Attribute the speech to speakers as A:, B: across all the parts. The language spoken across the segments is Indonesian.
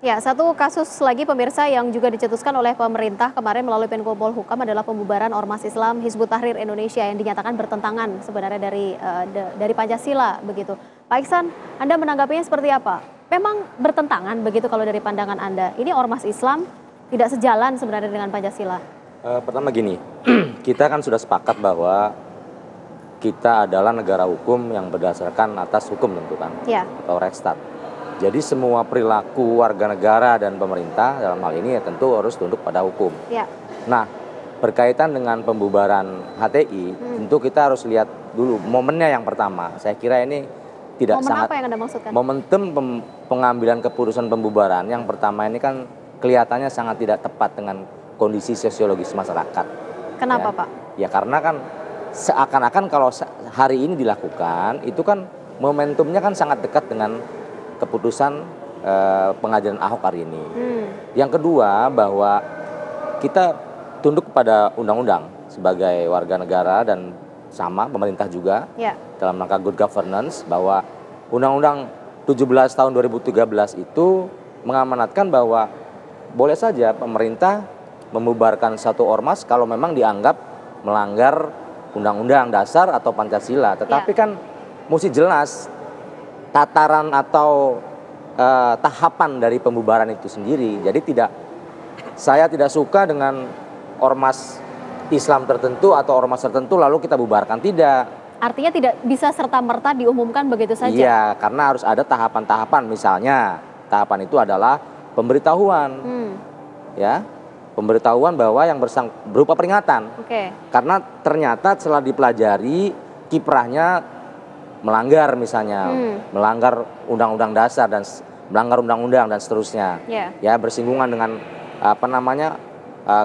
A: Ya, satu kasus lagi pemirsa yang juga dicetuskan oleh pemerintah kemarin melalui Menko Polhukam adalah pembubaran Ormas Islam Hizbut Tahrir Indonesia yang dinyatakan bertentangan sebenarnya dari Pancasila begitu. Pak Iksan, Anda menanggapinya seperti apa? Memang bertentangan begitu kalau dari pandangan Anda. Ini Ormas Islam tidak sejalan sebenarnya dengan Pancasila.
B: Pertama gini, kita kan sudah sepakat bahwa kita adalah negara hukum yang berdasarkan atas hukum tentu kan,
A: Ya.
B: atau Rechtsstaat. Jadi semua perilaku warga negara dan pemerintah dalam hal ini ya tentu harus tunduk pada hukum.
A: Ya.
B: Nah, berkaitan dengan pembubaran HTI, tentu kita harus lihat dulu momennya yang pertama. Saya kira ini tidak
A: Momen
B: sangat
A: apa yang Anda maksudkan?
B: momentum pengambilan keputusan pembubaran yang pertama ini kan kelihatannya sangat tidak tepat dengan kondisi sosiologis masyarakat.
A: Kenapa,
B: Ya.
A: Pak?
B: Ya karena kan seakan-akan kalau hari ini dilakukan itu kan momentumnya kan sangat dekat dengan keputusan pengadilan Ahok hari ini. Yang kedua bahwa kita tunduk pada undang-undang sebagai warga negara dan sama pemerintah juga
A: Ya.
B: dalam rangka good governance bahwa Undang-Undang 17 tahun 2013 itu mengamanatkan bahwa boleh saja pemerintah membubarkan satu ormas kalau memang dianggap melanggar Undang-Undang Dasar atau Pancasila. Tetapi kan mesti jelas tataran atau tahapan dari pembubaran itu sendiri. Jadi saya tidak suka dengan ormas Islam tertentu atau ormas tertentu lalu kita bubarkan, tidak.
A: Artinya tidak bisa serta-merta diumumkan begitu saja?
B: Iya, karena harus ada tahapan-tahapan. Misalnya tahapan itu adalah pemberitahuan, ya, pemberitahuan bahwa yang berupa peringatan.
A: Oke.
B: Karena ternyata setelah dipelajari kiprahnya melanggar misalnya, melanggar undang-undang dasar dan melanggar undang-undang dan seterusnya, ya bersinggungan dengan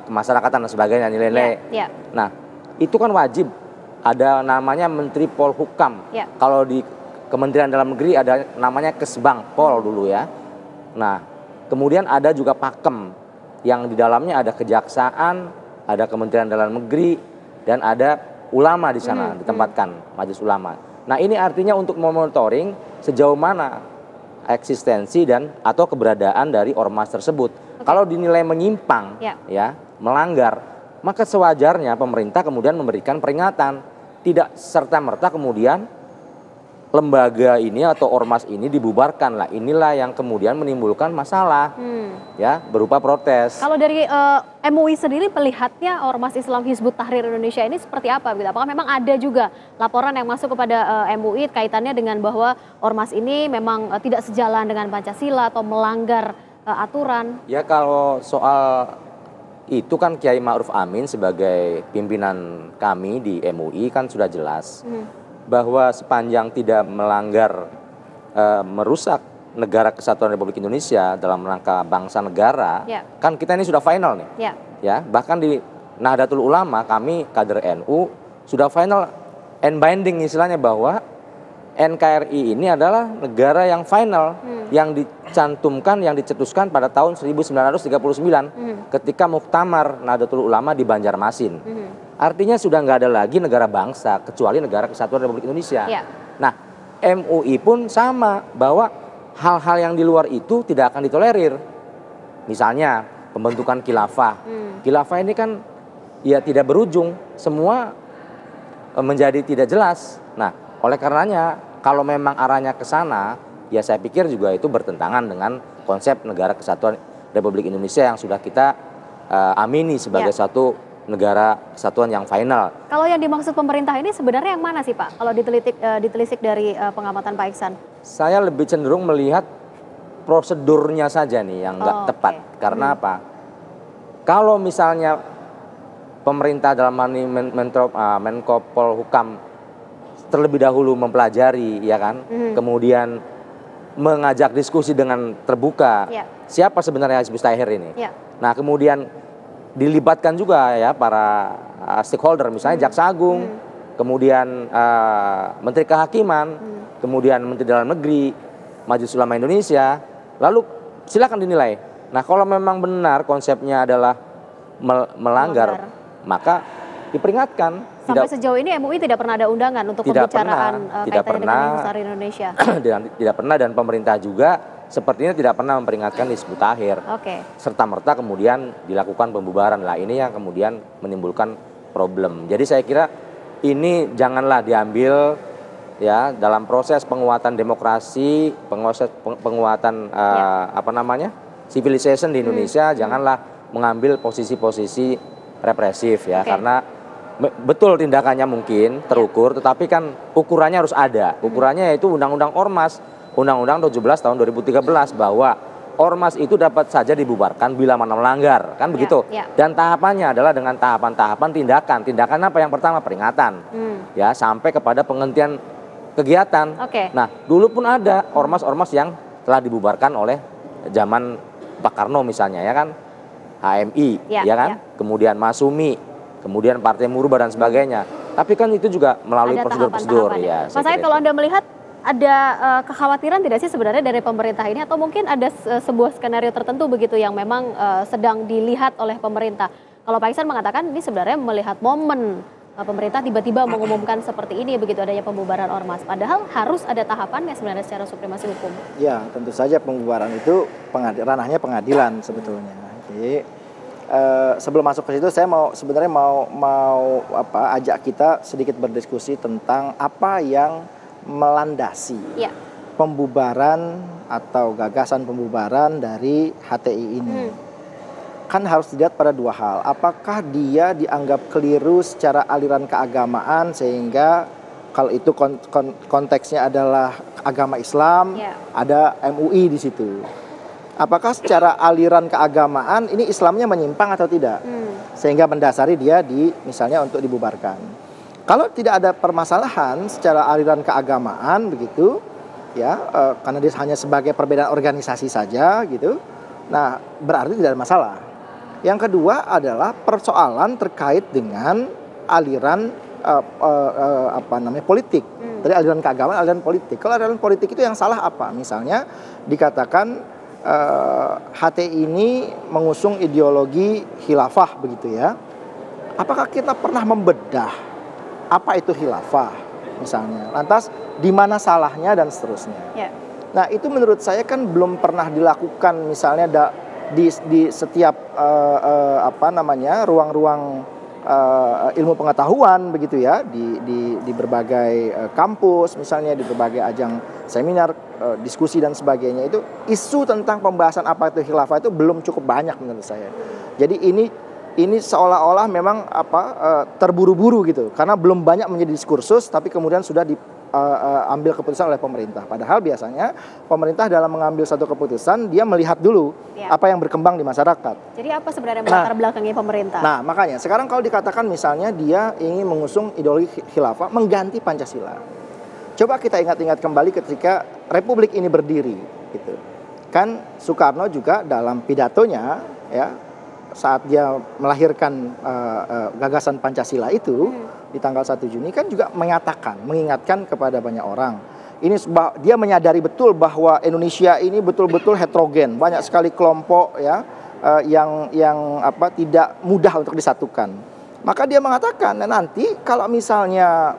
B: kemasyarakatan dan sebagainya, nilai-nilai. Nah itu kan wajib ada namanya Menteri Polhukam. Kalau di Kementerian Dalam Negeri ada namanya Kesbang Pol dulu ya. Nah kemudian ada juga Pakem yang di dalamnya ada Kejaksaan, ada Kementerian Dalam Negeri dan ada ulama di sana ditempatkan, Majelis Ulama. Nah ini artinya untuk memonitoring sejauh mana eksistensi dan atau keberadaan dari ormas tersebut. Kalau dinilai menyimpang, ya melanggar, maka sewajarnya pemerintah kemudian memberikan peringatan. Tidak serta-merta kemudian lembaga ini atau ormas ini dibubarkan lah. Inilah yang kemudian menimbulkan masalah, ya berupa protes.
A: Kalau dari MUI sendiri melihatnya Ormas Islam Hizbut Tahrir Indonesia ini seperti apa? Apakah memang ada juga laporan yang masuk kepada MUI kaitannya dengan bahwa ormas ini memang tidak sejalan dengan Pancasila atau melanggar aturan?
B: Ya kalau soal itu kan Kiai Ma'ruf Amin sebagai pimpinan kami di MUI kan sudah jelas bahwa sepanjang tidak melanggar merusak negara kesatuan Republik Indonesia dalam rangka bangsa negara, kan kita ini sudah final nih. Ya, bahkan di Nahdlatul Ulama kami kader NU sudah final and binding istilahnya bahwa NKRI ini adalah negara yang final yang dicantumkan, yang dicetuskan pada tahun 1939 ketika Muktamar Nahdlatul Ulama di Banjarmasin. Artinya sudah nggak ada lagi negara bangsa kecuali negara kesatuan Republik Indonesia. Nah, MUI pun sama bahwa hal-hal yang di luar itu tidak akan ditolerir. Misalnya pembentukan khilafah. Khilafah ini kan ya tidak berujung, semua menjadi tidak jelas. Nah, oleh karenanya kalau memang arahnya ke sana, ya saya pikir juga itu bertentangan dengan konsep negara kesatuan Republik Indonesia yang sudah kita amini sebagai satu negara kesatuan yang final.
A: Kalau yang dimaksud pemerintah ini sebenarnya yang mana sih Pak? Kalau ditelisik dari pengamatan Pak Iksan?
B: Saya lebih cenderung melihat prosedurnya saja nih yang nggak tepat. Karena apa? Kalau misalnya pemerintah dalam hal ini Menko Polhukam terlebih dahulu mempelajari, ya kan, kemudian mengajak diskusi dengan terbuka, siapa sebenarnya Hizbut Tahrir ini. Nah kemudian dilibatkan juga ya para stakeholder, misalnya Jaksa Agung, kemudian Menteri Kehakiman, kemudian Menteri Dalam Negeri, Majelis Ulama Indonesia, lalu silakan dinilai. Nah kalau memang benar konsepnya adalah melanggar, maka diperingatkan.
A: Sampai sejauh ini MUI tidak pernah ada undangan untuk pembicaraan kaitannya dengan Hizbut Tahrir Indonesia.
B: Tidak pernah, dan pemerintah juga sepertinya tidak pernah memperingatkan Hizbut Tahrir.
A: Oke.
B: Serta-merta kemudian dilakukan pembubaran. Lah ini yang kemudian menimbulkan problem. Jadi saya kira ini janganlah diambil ya dalam proses penguatan demokrasi, penguatan civilization di Indonesia, janganlah mengambil posisi-posisi represif ya, karena betul tindakannya mungkin terukur, tetapi kan ukurannya harus ada. Ukurannya yaitu Undang-Undang Ormas, Undang-Undang 17 tahun 2013 bahwa ormas itu dapat saja dibubarkan bila mana melanggar, kan begitu. Dan tahapannya adalah dengan tahapan-tahapan tindakan. Tindakan apa? Yang pertama peringatan, ya sampai kepada penghentian kegiatan. Nah, dulu pun ada ormas-ormas yang telah dibubarkan oleh zaman Pak Karno misalnya, ya kan, HMI, ya kan, kemudian Masumi, kemudian Partai Murba dan sebagainya. Tapi kan itu juga melalui prosedur-prosedur ya.
A: Mas Said, kalau Anda melihat ada kekhawatiran tidak sih sebenarnya dari pemerintah ini, atau mungkin ada sebuah skenario tertentu begitu yang memang sedang dilihat oleh pemerintah? Kalau Pak Ihsan mengatakan ini sebenarnya melihat momen pemerintah tiba-tiba mengumumkan seperti ini begitu adanya pembubaran ormas, padahal harus ada tahapannya sebenarnya secara supremasi hukum.
C: Ya, tentu saja pembubaran itu ranahnya pengadilan sebetulnya. Jadi sebelum masuk ke situ saya sebenarnya mau ajak kita sedikit berdiskusi tentang apa yang melandasi pembubaran atau gagasan pembubaran dari HTI ini. Kan harus dilihat pada dua hal. Apakah dia dianggap keliru secara aliran keagamaan, sehingga kalau itu konteksnya adalah agama Islam, ada MUI di situ. Apakah secara aliran keagamaan ini Islamnya menyimpang atau tidak, sehingga mendasari dia misalnya untuk dibubarkan. Kalau tidak ada permasalahan secara aliran keagamaan begitu, ya, karena dia hanya sebagai perbedaan organisasi saja gitu, nah berarti tidak ada masalah. Yang kedua adalah persoalan terkait dengan aliran politik. Dari aliran keagamaan, aliran politik. Kalau aliran politik itu yang salah apa? Misalnya dikatakan HTI ini mengusung ideologi khilafah begitu ya. Apakah kita pernah membedah apa itu khilafah misalnya? Lantas di mana salahnya dan seterusnya. Nah, itu menurut saya kan belum pernah dilakukan misalnya di setiap ruang-ruang ilmu pengetahuan begitu ya, di berbagai kampus misalnya, di berbagai ajang seminar, diskusi dan sebagainya. Itu isu tentang pembahasan apa itu khilafah itu belum cukup banyak menurut saya. Jadi ini seolah-olah memang terburu-buru gitu, karena belum banyak menjadi diskursus, tapi kemudian sudah diambil keputusan oleh pemerintah. Padahal biasanya pemerintah dalam mengambil satu keputusan dia melihat dulu apa yang berkembang di masyarakat.
A: Jadi apa sebenarnya melatar belakangi pemerintah? Nah,
C: makanya sekarang kalau dikatakan misalnya dia ingin mengusung ideologi khilafah mengganti Pancasila. Coba kita ingat-ingat kembali ketika Republik ini berdiri gitu. Kan Soekarno juga dalam pidatonya ya, saat dia melahirkan gagasan Pancasila itu di tanggal 1 Juni kan juga mengingatkan kepada banyak orang. Dia menyadari betul bahwa Indonesia ini betul-betul heterogen, banyak sekali kelompok ya yang tidak mudah untuk disatukan. Maka dia mengatakan, nanti kalau misalnya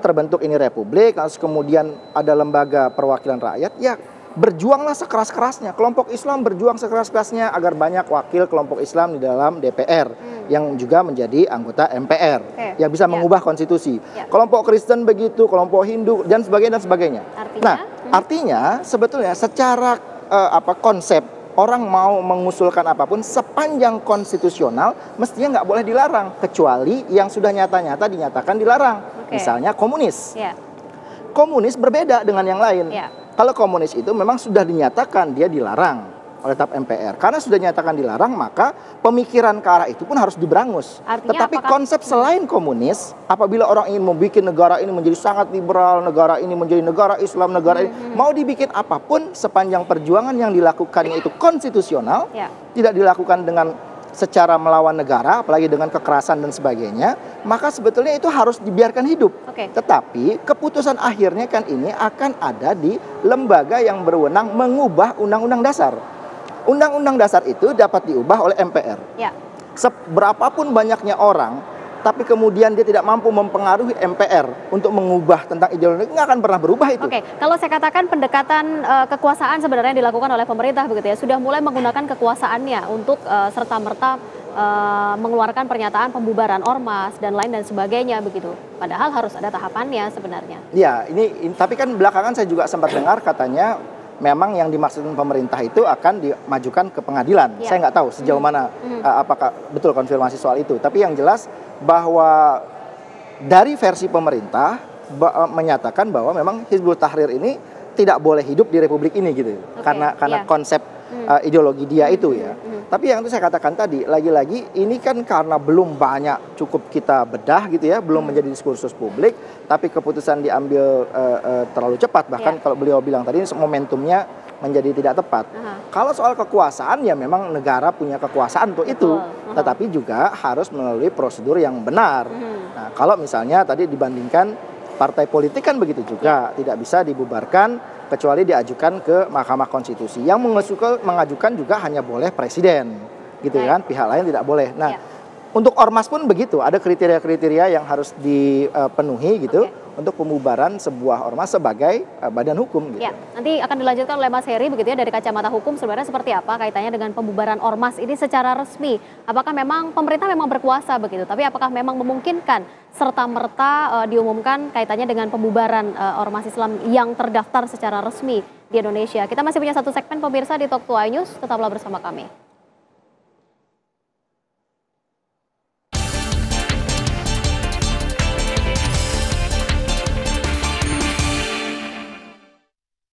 C: terbentuk ini republik, lalu kemudian ada lembaga perwakilan rakyat, ya berjuanglah sekeras-kerasnya. Kelompok Islam berjuang sekeras-kerasnya agar banyak wakil kelompok Islam di dalam DPR yang juga menjadi anggota MPR yang bisa mengubah konstitusi. Kelompok Kristen begitu, kelompok Hindu dan sebagainya. Artinya sebetulnya secara konsep orang mau mengusulkan apapun sepanjang konstitusional mestinya nggak boleh dilarang, kecuali yang sudah nyata-nyata dinyatakan dilarang. Misalnya komunis. Komunis berbeda dengan yang lain. Kalau komunis itu memang sudah dinyatakan dia dilarang oleh TAP MPR. Karena sudah dinyatakan dilarang, maka pemikiran ke arah itu pun harus diberangus. Tetapi konsep selain komunis, apabila orang ingin membuat negara ini menjadi sangat liberal, negara ini menjadi negara Islam, negara ini mau dibikin apapun sepanjang perjuangan yang dilakukannya itu konstitusional, tidak dilakukan dengan secara melawan negara, apalagi dengan kekerasan dan sebagainya, maka sebetulnya itu harus dibiarkan hidup. Tetapi keputusan akhirnya kan ini akan ada di lembaga yang berwenang mengubah Undang-Undang Dasar. Undang-Undang Dasar itu dapat diubah oleh MPR. Seberapapun banyaknya orang tapi kemudian dia tidak mampu mempengaruhi MPR untuk mengubah tentang ideologi, nggak akan pernah berubah itu.
A: Oke, kalau saya katakan pendekatan kekuasaan sebenarnya dilakukan oleh pemerintah begitu ya, sudah mulai menggunakan kekuasaannya untuk serta-merta mengeluarkan pernyataan pembubaran ormas dan lain dan sebagainya begitu. Padahal harus ada tahapannya sebenarnya.
C: Ya, ini tapi kan belakangan saya juga sempat dengar katanya memang yang dimaksud pemerintah itu akan dimajukan ke pengadilan.
A: Ya.
C: Saya nggak tahu sejauh mana apakah betul konfirmasi soal itu. Tapi yang jelas bahwa dari versi pemerintah menyatakan bahwa memang Hizbut Tahrir ini tidak boleh hidup di republik ini gitu. Karena konsep ideologi dia itu ya. Tapi yang itu saya katakan tadi, lagi-lagi ini kan karena belum banyak cukup kita bedah gitu ya, belum menjadi diskursus publik, tapi keputusan diambil terlalu cepat. Bahkan kalau beliau bilang tadi momentumnya menjadi tidak tepat. Kalau soal kekuasaan ya memang negara punya kekuasaan untuk itu, tetapi juga harus melalui prosedur yang benar. Nah, kalau misalnya tadi dibandingkan partai politik kan begitu juga, tidak bisa dibubarkan kecuali diajukan ke Mahkamah Konstitusi. Yang mengajukan juga hanya boleh presiden, gitu kan? Pihak lain tidak boleh. Nah, untuk ormas pun begitu, ada kriteria-kriteria yang harus dipenuhi gitu untuk pembubaran sebuah ormas sebagai badan hukum. Gitu.
A: Ya, nanti akan dilanjutkan oleh Mas Heri begitu ya, dari kacamata hukum sebenarnya seperti apa kaitannya dengan pembubaran ormas ini secara resmi. Apakah memang pemerintah memang berkuasa begitu, tapi apakah memang memungkinkan serta-merta diumumkan kaitannya dengan pembubaran ormas Islam yang terdaftar secara resmi di Indonesia. Kita masih punya satu segmen pemirsa di Talk to iNews, tetaplah bersama kami.